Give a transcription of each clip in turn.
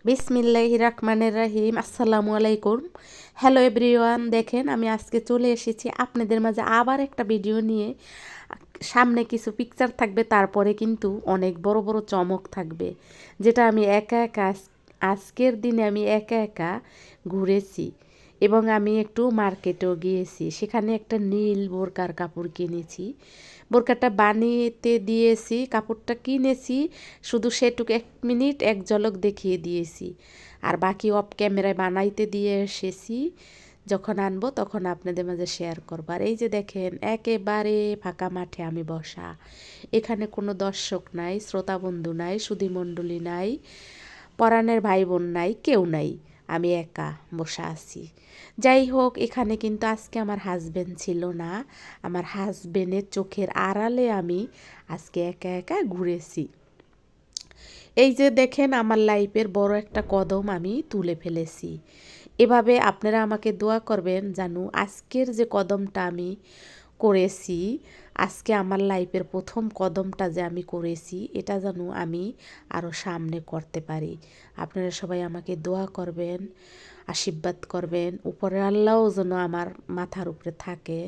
বিসমিল্লাহির রহমানির রহিম। আসসালামু আলাইকুম। হ্যালো এভরিওয়ান, দেখেন আমি আজকে চলে এসেছি আপনাদের মাঝে আবার একটা ভিডিও নিয়ে। সামনে কিছু পিকচার থাকবে, তারপরে কিন্তু অনেক বড় বড় চমক থাকবে, যেটা আমি একা একা আজকের দিনে আমি একা একা ঘুরেছি এবং আমি একটু মার্কেটেও গিয়েছি। সেখানে একটা নীল বোরকার কাপড় কিনেছি। বোরকাটা বানিয়েতে দিয়েছি, কাপড়টা কিনেছি, শুধু সেটুকু 1 মিনিট এক ঝলক দেখিয়ে দিয়েছি, আর বাকি অফ ক্যামেরায় বানাইতে দিয়ে এসেছি। যখন আনবো তখন আপনাদের মাঝে শেয়ার করবো। আর এই যে দেখেন, একেবারে ফাঁকা মাঠে আমি বসা। এখানে কোনো দর্শক নাই, শ্রোতা বন্ধু নাই, সুধীমণ্ডলী নাই, পরাণের ভাই বোন নাই, কেউ নাই, আমি একা বসা আছি। যাই হোক, এখানে কিন্তু আজকে আমার হাজবেন্ড ছিল না। আমার হাজবেন্ডের চোখের আড়ালে আমি আজকে একা একা ঘুরেছি। এই যে দেখেন, আমার লাইফের বড় একটা কদম আমি তুলে ফেলেছি। এভাবে আপনারা আমাকে দোয়া করবেন জানু আজকের যে কদমটা আমি করেছি, আজকে আমার লাইফের প্রথম কদমটা যে আমি করেছি, এটা যেন আমি আরও সামনে করতে পারি। আপনারা সবাই আমাকে দোয়া করবেন, আশীর্বাদ করবেন। উপরে আল্লাহও যেন আমার মাথার উপরে থাকে,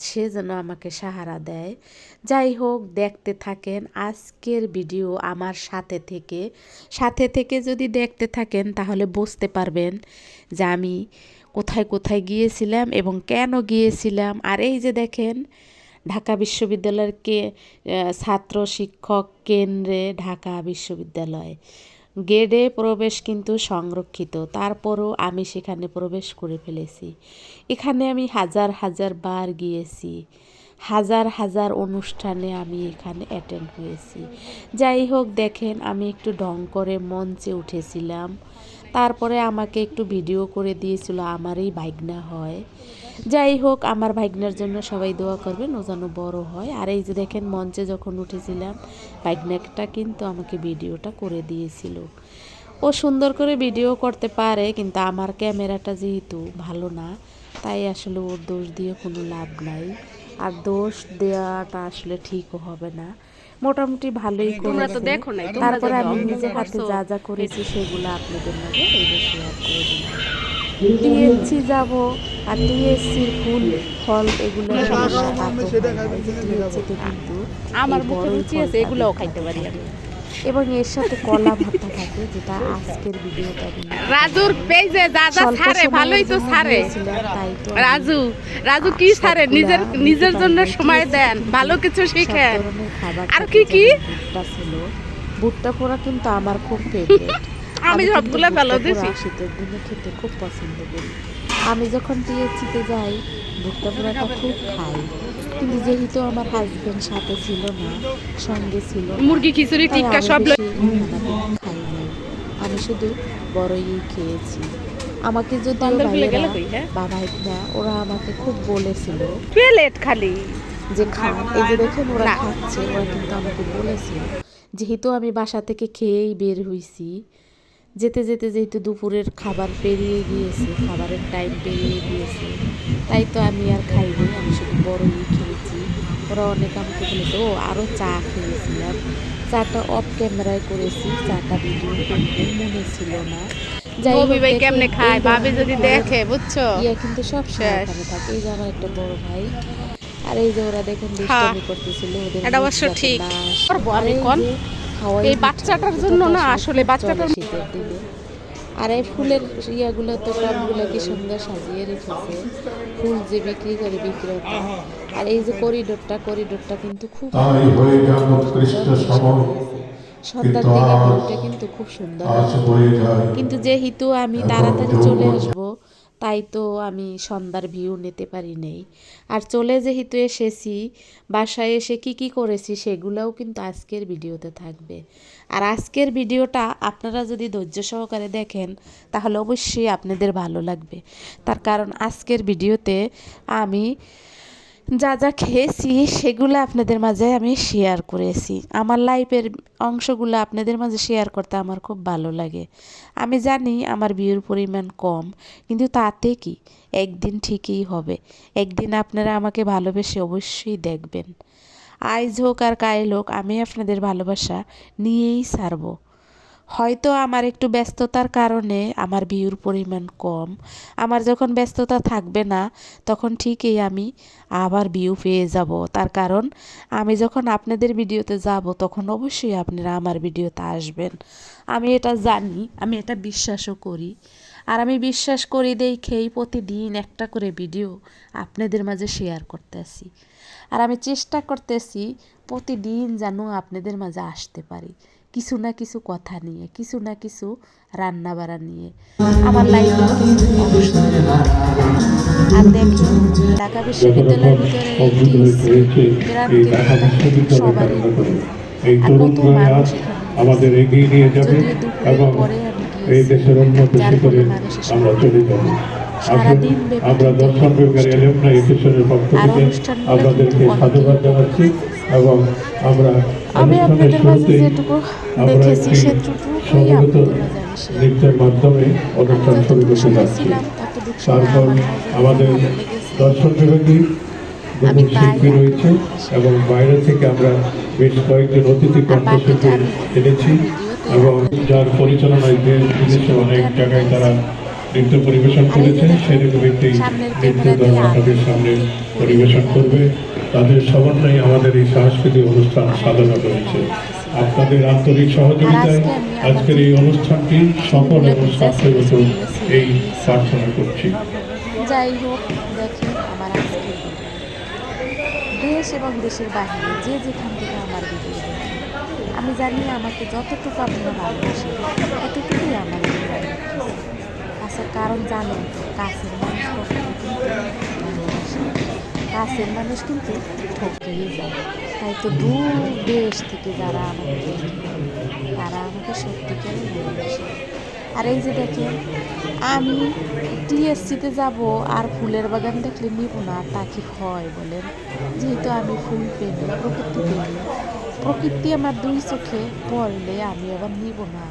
সে যেন আমাকে সাহারা দেয়। যাই হোক, দেখতে থাকেন আজকের ভিডিও আমার সাথে থেকে যদি দেখতে থাকেন তাহলে বুঝতে পারবেন যে আমি কোথায় কোথায় গিয়েছিলাম এবং কেন গিয়েছিলাম। আর এই যে দেখেন, ঢাকা বিশ্ববিদ্যালয়ের ছাত্র শিক্ষক কেন্দ্রে ঢাকা বিশ্ববিদ্যালয় গেটে প্রবেশ কিন্তু সংরক্ষিত, তারপরও আমি সেখানে প্রবেশ করে ফেলেছি। এখানে আমি হাজার হাজার বার গিয়েছি, হাজার হাজার অনুষ্ঠানে আমি এখানে অ্যাটেন্ড হয়েছি। যাই হোক, দেখেন আমি একটু ঢং করে মঞ্চে উঠেছিলাম, তারপরে আমাকে একটু ভিডিও করে দিয়েছিল আমার এই ভাইগনা হয়। যাই হোক, আমার ভাইগনার জন্য সবাই দোয়া করবেন, ও যেন বড় হয়। আর এই যে দেখেন, মঞ্চে যখন উঠেছিলাম ভাইগনাটা কিন্তু আমাকে ভিডিওটা করে দিয়েছিল। ও সুন্দর করে ভিডিও করতে পারে, কিন্তু আমার ক্যামেরাটা যেহেতু ভালো না, তাই আসলে ওর দোষ দিয়ে কোনো লাভ নাই, আর দোষ দেওয়াটা আসলে ঠিকও হবে না। মোটামুটি ভালোই করেছে। তারপরে আমি নিজের হাতে যা যা করেছি সেগুলো আপনাদের মাঝে এই যে শেয়ার করে দিলাম। টিএসসি যাব, আর টিএসসির ফুল ফল এগুলো টিএসসিতে কিন্তু আমার বড় রুচি আছে, এগুলোও খাইতে পারি আমি। এবং এর সাথে কলা ভর্তা থাকে, যেটা আজকের ভিডিওটা রাজুর পেজে যা যা ছাড়ে ভালোই তো ছাড়ে। রাজু কি ছাড়ে, নিজের জন্য সময় দেন, ভালো কিছু শিখেন। আর কি কি ভুট্টা পোড়া কিন্তু আমার খুব ফেভারিট। আমি সবগুলো ভালো দিছি, শীতের দিনে খেতে খুব পছন্দ করি। আমি যখন টিএসসিতে যাই ভুট্টা পোড়াটা খুব খাই, কিন্তু যেহেতু আমার হাজবেন্ড সাথে ছিল না, সঙ্গে ছিল, মুরগি খিচুড়ি টিক্কা সব খাই নাই, আমি শুধু বড়ই খেয়েছি। আমাকে যদি বাবা না, ওরা আমাকে খুব বলেছিল প্লেট খালি যে খান। এই যে দেখেন ওরা খাচ্ছে, ওরা কিন্তু আমাকে বলেছিল, যেহেতু আমি বাসা থেকে খেয়েই বের হইছি, যেতে যেতে যেহেতু দুপুরের খাবার পেরিয়ে গিয়েছে, খাবারের টাইম পেরিয়ে গিয়েছে, তাই তো আমি আর খাইনি, আমি শুধু বড়ই খেয়েছি। ওরা অনেক আমাকে বলেছে। ও আরও চা খেয়েছিলাম, চাটা অফ ক্যামেরায় করেছি, চাটা ভিডিও করতে মনে ছিল না। যাই হোক, কেমনে খায় ভাবে যদি দেখে, বুঝছো, ইয়া কিন্তু সব সময় থাকে। এই যে আমার একটা বড় ভাই, আর এই যে ওরা দেখেন দুষ্টামি করতেছিল, ওদের এটা অবশ্য ঠিক। এই বাচ্চাটার জন্য না, আসলে বাচ্চাটার শীতের দিনে। আর এই ফুলের ইয়াগুলো তো টবগুলো কি সুন্দর সাজিয়ে রেখেছে, ফুল যে বিক্রি করে বিক্রেতা। আর এই যে করিডোরটা কিন্তু খুব সন্ধ্যার দিকে ভিউটা কিন্তু খুব সুন্দর। কিন্তু যেহেতু আমি তাড়াতাড়ি চলে আসব, তাই তো আমি সন্ধ্যার ভিউ নিতে পারি নাই। আর চলে যেহেতু এসেছি, বাসায় এসে কি করেছি সেগুলোও কিন্তু আজকের ভিডিওতে থাকবে। আর আজকের ভিডিওটা আপনারা যদি ধৈর্য সহকারে দেখেন তাহলে অবশ্যই আপনাদের ভালো লাগবে। তার কারণ আজকের ভিডিওতে আমি যা যা খেয়েছি সেগুলো আপনাদের মাঝে আমি শেয়ার করেছি। আমার লাইফের অংশগুলো আপনাদের মাঝে শেয়ার করতে আমার খুব ভালো লাগে। আমি জানি আমার ভিউর পরিমাণ কম, কিন্তু তাতে কি, একদিন ঠিকই হবে। একদিন আপনারা আমাকে ভালোবেসে অবশ্যই দেখবেন। আজ হোক আর কাল হোক, আমি আপনাদের ভালোবাসা নিয়েই ছাড়ব। হয়তো আমার একটু ব্যস্ততার কারণে আমার ভিউর পরিমাণ কম। আমার যখন ব্যস্ততা থাকবে না তখন ঠিকই আমি আবার ভিউ পেয়ে যাব। তার কারণ আমি যখন আপনাদের ভিডিওতে যাব তখন অবশ্যই আপনারা আমার ভিডিওতে আসবেন। আমি এটা জানি, আমি এটা বিশ্বাসও করি। আর আমি বিশ্বাস করি দেখেই প্রতিদিন একটা করে ভিডিও আপনাদের মাঝে শেয়ার করতেছি। আর আমি চেষ্টা করতেছি প্রতিদিন যেন আপনাদের মাঝে আসতে পারি, কিছু না কিছু কথা নিয়ে, কিছু না কিছু রান্না বাড়া নিয়ে, আমার লাইফের কিছু অংশ নিয়ে। আর দেখুন ঢাকা বিশ্ববিদ্যালয়ের ভিতরে এই টিএসসি গ্রাম কেন্দ্রটা সবারই প্রিয়। এই আর তরুণ কত প্রয়াস মানুষ এখানে আমাদের গেছে। এগিয়ে নিয়ে যাবে যদিও দুপুরের এবং পরে আমি এই গিয়েছি, দেশের উন্নত যার শিখরে ফলে মানুষের আমরা সাথে চলে যাব। আসুন সারাদিন ব্যাপী আমরা কিন্তু দর্শন বিভাগের অনুষ্ঠান এলামনাই হয়েছে। এসোসিয়েশনের পক্ষ আর থেকে অনুষ্ঠানগুলো আপনাদেরকে কিন্তু সাধুবাদ অনেকেই জানাচ্ছি উপভোগ এবং আমরা আমি অনুষ্ঠানের আপনাদের মাঝে শুরুতেই যেটুকু আমরা দেখেছি একটি সেটুকুই সমবেত আপনাদের মাঝে আমি শেয়ার নৃত্যের মাধ্যমে আমি অনুষ্ঠান শুরু যতটুকু করতে সময় যাচ্ছি। ছিলাম ততটুকু সময় তারপর আমার কাছে আমাদের ভালো লেগেছে। দর্শন বিভাগে আমি দুজন তাই শিল্পী রয়েছে আপনাদের এবং বাইরে থেকে আমরা বেশ কয়েকজন অতিথি কণ্ঠশিল্পী এনেছি এবং যার পরিচালনায় দেশ বিদেশে অনেক জায়গায় তারা নৃত্য পরিবেশন করেছে, সেরকম একটি নৃত্য দল আপনাদের সামনে পরিবেশন করবে। তাদের সমন্বয়ে আমাদের এই সাংস্কৃতিক অনুষ্ঠান সাজানো হয়েছে। আপনাদের আন্তরিক সহযোগিতায় আজকের এই অনুষ্ঠানটি সফল এবং সার্থক হোক এই প্রার্থনা করছি। যাই হোক, দেখেন আমার আজকের ভিডিও। দেশ এবং দেশের বাইরে যে যেখান থেকে আমার ভিডিও দেখেন, আমি জানি আমাকে যতটুকু আপনারা ভালোবাসেন ততটুকুই আমার ভিডিও দেখতেছে। আচ্ছা, কারণ জানেন তো কাছের মানুষ কখনো কিন্তু ভালোবাসে না। কাছের মানুষ কিন্তু ঠকিয়ে যায়। তাই তো দূর দেশ থেকে যারা আমাকে দেখে তারা আমাকে সত্যিকারই ভালোবাসে। আর এই যে দেখেন আমি টিএসসিতে যাব আর ফুলের বাগান দেখলে নিব না, তা কি হয় বলেন? যেহেতু আমি ফুল প্রেমী, প্রকৃতি প্রেমী, প্রকৃতি আমার দুই চোখে পড়লে আমি আবার নিব না।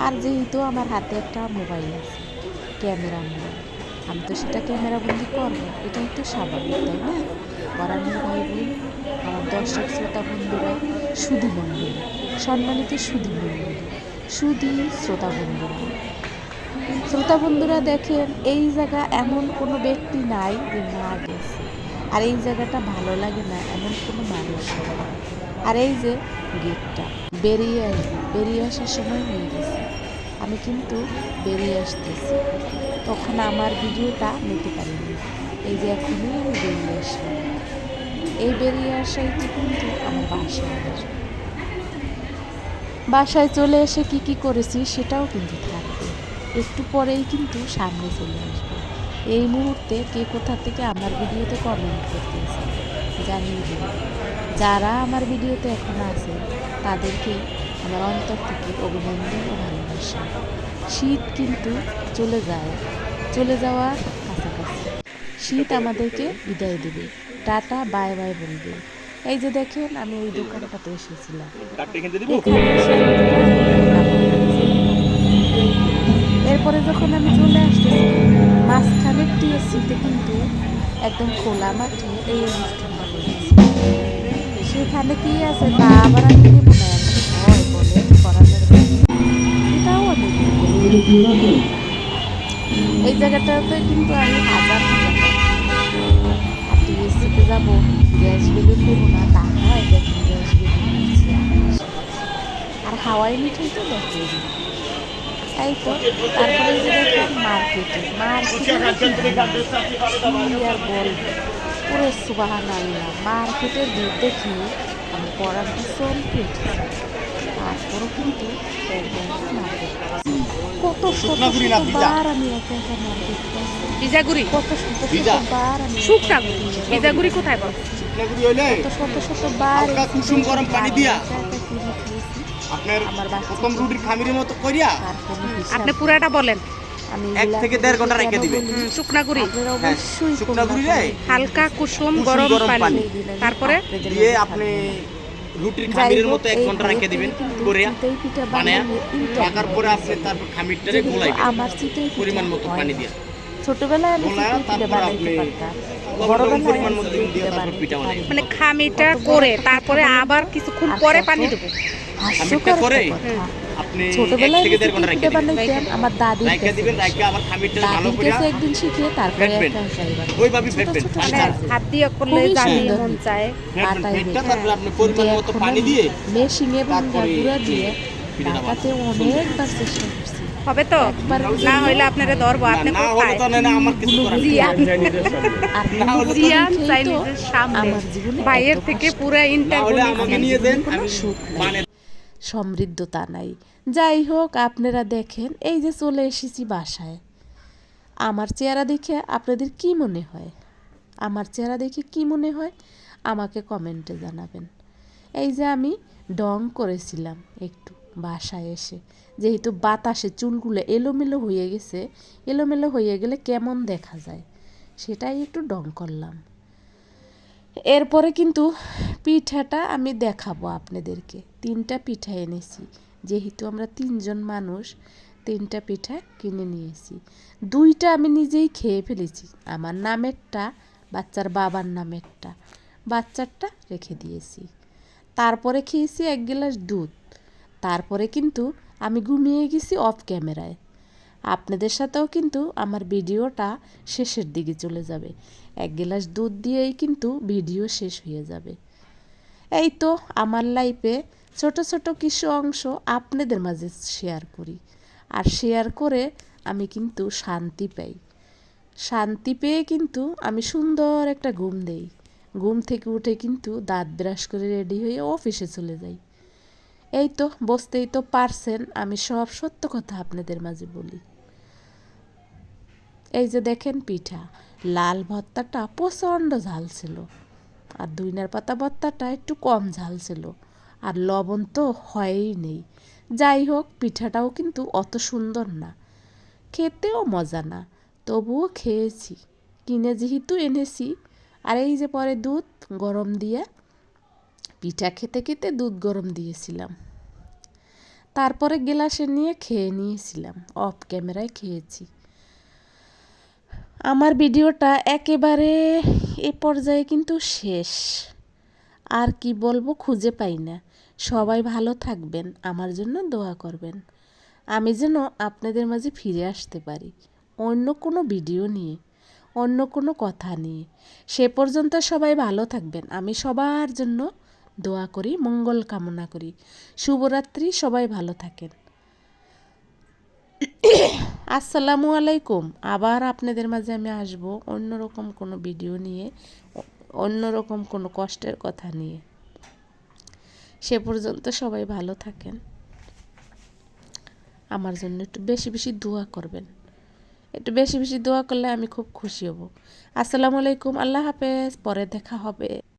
আর যেহেতু আমার হাতে একটা মোবাইল আছে, ক্যামেরা মোবাইল, আমি তো সেটা ক্যামেরা বন্দি করবো, এটাই তো স্বাভাবিক, তাই না? বরান্নের ভাই বোন, আমার দর্শক শ্রোতা বন্ধুরা, সুধী মণ্ডলী, সম্মানিত সুধী মণ্ডলী, সুধী শ্রোতা বন্ধুরা, শ্রোতা বন্ধুরা দেখেন এই জায়গা এমন কোনো ব্যক্তি নাই যে না গেছে, আর এই জায়গাটা ভালো লাগে না এমন কোনো মানুষ নেই। আর এই যে গেটটা বেরিয়ে আসার সময় হয়ে গেছে, আমি কিন্তু বেরিয়ে আসতেছি, তখন আমার ভিডিওটা নিতে পারিনি। এই যে এখনই আমি বেরিয়ে আসলাম, এই বেরিয়ে আসাই তো কিন্তু আমার বাসায় আসবে। বাসায় চলে এসে কি করেছি সেটাও কিন্তু থাকবে, একটু পরেই কিন্তু সামনে চলে আসবে। এই মুহূর্তে কে কোথা থেকে আমার ভিডিওতে কমেন্ট করতেছে জানিয়ে দেবেন। যারা আমার ভিডিওতে এখন আছে তাদেরকে আমার অন্তর থেকে অভিনন্দন ও ভালোবাসা। শীত কিন্তু চলে যাওয়ার কাছাকাছি। শীত আমাদেরকে বিদায় দেবে, টাটা বাই বাই বলবে। এই যে দেখেন আমি ওই দোকানটাতে এসেছিলাম, এখানে এসে এরপরে যখন আমি চলে আসতেছি মাঝখানের টিএসসিতে কিন্তু একদম খোলা মাঠে এই অনুষ্ঠানটা হয়েছে। সেখানে কি আছে তা আবার আমি নেব না, হয় বলে করানোর এটাও আমি এই জায়গাটাতে কিন্তু আমি হাজার আর টিএসসিতে যাবো, গ্যাস বেলুন দেবো না তা হয়? দেখেন গ্যাস বেলুন দিচ্ছি আর হাওয়াই মিঠাই তো দেখেন। এই তো তারপরে যে দেখেন মার্কেটে আর বলবো পুরো সুবাহান আল্লাহ, মার্কেটের ভিড় দেখে আমি পড়াটা চমকে উঠেছি। তারপরও কিন্তু মার্কেট কত শত বার আমি একা একা মার্কেট বিজাগুড়ি কত শত বার আমি শুকনাগুড়ি বিজাগুড়ি কোথায় বল? কত শত বার কুসুম গরম পানি দিয়া আপনার আপনার প্রথম রুটির খামিরের মতো করিয়া আপনি পুরাটা বলেন। আমি 1 থেকে 1.5 ঘন্টা রেখে দিবেন। শুকনাগুড়ি অবশ্যই শুকনাগুড়ি রে হালকা কুসুম গরম পানি, তারপরে দিয়ে আপনি রুটির খামিরের মতো 1 ঘন্টা রেখে দিবেন করিয়া বানায়া রাখার পরে আপনি তারপর খামিরটারে গোলাইবেন আমার চিতই পরিমাণ মতো পানি দিয়া ছোটবেলায় আমি গোলায়া চিতই পিঠা তারপর বানাইতে আপনি পারতাম, পরিমাণ বড়বেলায় মতো দিয়ে তারপর পিঠা বানাইবেন। মানে খামিটা করে তারপরে আবার কিছুক্ষণ পরে পানি দেবো। হাস্যকর করে একটা কথা। আপনি ছোটবেলায় 1 থেকে 1.5 আমি ঘন্টা পিঠা রাখতে দিবেন। বানাইতাম আমার দাদির রাইখা কাছে দিবেন, বসে। রাইখা আবার খামিরটা ভালো দাদির করে কাছে একদিন শিখে তারপরে ফেটবেন। একা একাই বানাই। ওইভাবে ছোট ফেটবেন, ছোট পানি মানে ছাড়া। সাইজের। হাত দিয়ে করলে খুবই জানি সুন্দর মন হতো। চায়। ফেটবেন, আটায় ফেটটা বেটে। তারপরে আপনি পরিমাণ মতো এখন পানি আমি দিয়ে মেশিনে ভাঙা তারপরে গুঁড়া দিয়ে পিঠাটা ঢাকাতে বানাবেন। সুন্দর। অনেকবার চেষ্টা করছি। হবে তো? একবার না হইলে আপনারে ধরবো, আপনি না হলে কোথায়? তো না আমার কিছু করার নেই। জিয়ান আর না হলে তো- জিয়ান খেয়েই চাই তো নিজের সামনে। আমার জীবনে ভাইয়ের এত থেকে কষ্ট। পুরো না ইন্টার হলে আমাকে নিয়ে দেন, কোনো আমি সুখ নাই। মানে সমৃদ্ধতা নাই। যাই হোক আপনারা দেখেন এই যে চলে এসেছি বাসায়। আমার চেহারা দেখে আপনাদের কি মনে হয়? আমার চেহারা দেখে কি মনে হয় আমাকে কমেন্টে জানাবেন। এই যে আমি ডং করেছিলাম একটু বাসায় এসে, যেহেতু বাতাসে চুলগুলো এলোমেলো হয়ে গেছে, এলোমেলো হয়ে গেলে কেমন দেখা যায় সেটাই একটু ডং করলাম। এরপরে কিন্তু পিঠাটা আমি দেখাবো আপনাদেরকে। 3টা পিঠা এনেছি, যেহেতু আমরা 3জন মানুষ 3টা পিঠা কিনে নিয়েছি। 2টা আমি নিজেই খেয়ে ফেলেছি, আমার নামেরটা, বাচ্চার বাবার নামেরটা, বাচ্চারটা রেখে দিয়েছি। তারপরে খেয়েছি 1 গ্লাস দুধ। তারপরে কিন্তু আমি ঘুমিয়ে গেছি অফ ক্যামেরায়। আপনাদের সাথেও কিন্তু আমার ভিডিওটা শেষের দিকে চলে যাবে। 1 গ্লাস দুধ দিয়েই কিন্তু ভিডিও শেষ হয়ে যাবে। এই তো আমার লাইফে ছোট ছোট কিছু অংশ আপনাদের মাঝে শেয়ার করি, আর শেয়ার করে আমি কিন্তু শান্তি পাই। শান্তি পেয়ে কিন্তু আমি সুন্দর একটা ঘুম দেই। ঘুম থেকে উঠে কিন্তু দাঁত ব্রাশ করে রেডি হয়ে অফিসে চলে যাই। এই তো বুঝতেই তো পারছেন আমি সব সত্য কথা আপনাদের মাঝে বলি। এই যে দেখেন পিঠা, লাল ভর্তাটা প্রচণ্ড ঝাল ছিল, আর দুইনার পাতা ভর্তাটা একটু কম ঝাল ছিল, আর লবণ তো হয়ই নেই। যাই হোক পিঠাটাও কিন্তু অত সুন্দর না, খেতেও মজা না, তবুও খেয়েছি, কিনে যেহেতু এনেছি। আর এই যে পরে দুধ গরম দিয়ে পিঠা খেতে খেতে দুধ গরম দিয়েছিলাম, তারপরে গ্লাসে নিয়ে খেয়ে নিয়েছিলাম, অফ ক্যামেরায় খেয়েছি। আমার ভিডিওটা একেবারে এ পর্যায়ে কিন্তু শেষ। আর কি বলবো খুঁজে পাই না। সবাই ভালো থাকবেন, আমার জন্য দোয়া করবেন, আমি যেন আপনাদের মাঝে ফিরে আসতে পারি অন্য কোনো ভিডিও নিয়ে, অন্য কোনো কথা নিয়ে। সে পর্যন্ত সবাই ভালো থাকবেন, আমি সবার জন্য দোয়া করি, মঙ্গল কামনা করি। শুভরাত্রি, সবাই ভালো থাকেন। আসসালামু আলাইকুম। আবার আপনাদের মাঝে আমি আসবো অন্যরকম কোনো ভিডিও নিয়ে, অন্যরকম কোনো কষ্টের কথা নিয়ে। সে পর্যন্ত সবাই ভালো থাকেন, আমার জন্য একটু বেশি বেশি দোয়া করবেন। একটু বেশি বেশি দোয়া করলে আমি খুব খুশি হব। আসসালামু আলাইকুম, আল্লাহ হাফেজ, পরে দেখা হবে।